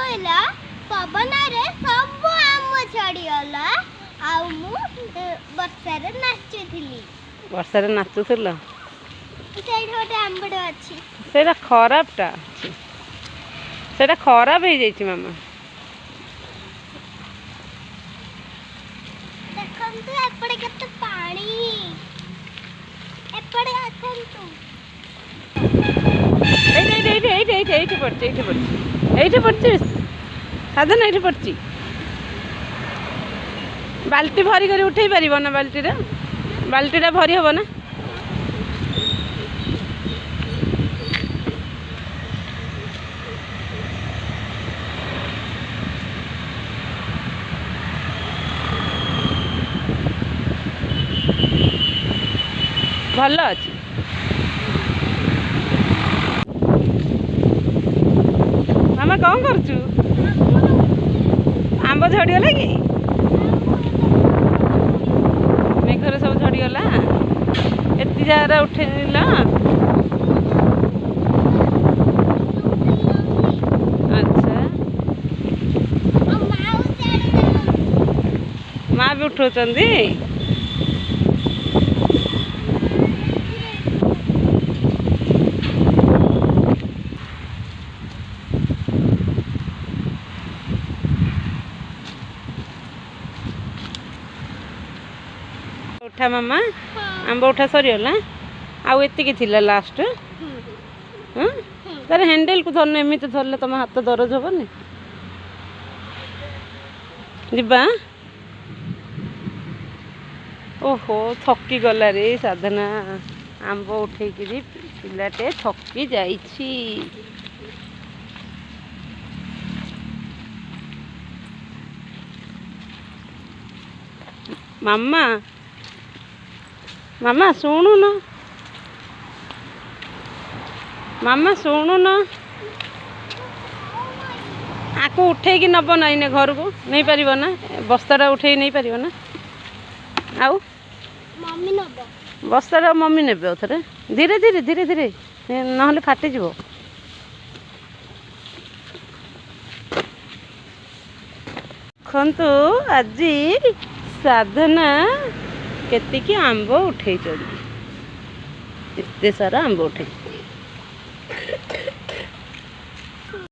कहला पवन रे सब आम छड़ी गला आ मु वर्षा रे नाचुथिली। वर्षा रे नाचुथिल सेठ गोटे आंबड़ अछि सेटा खराबटा सेटा खराब हो जाइछि मामा। देखंतु एपड़े केते पानी एपड़े आसंतु এইটি পড়ছি সাধন এইটি পড়ছি বালতি ভরি করে উঠাই পারিব না বালতিটা ভরি হব না। ভাল ଅଛି मामा कौन करचु आंब झड़ीगला कि मेघर सब झड़ीगला एति जारा उठेल। अच्छा माँ भी उठौचंदी उठा मामा आंब उठा सरीगला आउ एतिकी थिला लास्ट तार हैंडल को धरने एमती धरले तुम हाथ दरज हेनी जीवा। ओहो थकी गला रे साधना आंब उठेकरी पिलाटे थकी जाइछि। मामा मामा शुणु न मामा शुणु न आको उठे कि नब ना इने घर को नहीं पार ना बस्ताटा उठे नहीं पार ना आउ मम्मी नब बस्ताटा मम्मी ने थे धीरे धीरे धीरे धीरे ना फाटिज। देखु आज साधना केतिकी आंब उठे एते सारा आंब उठे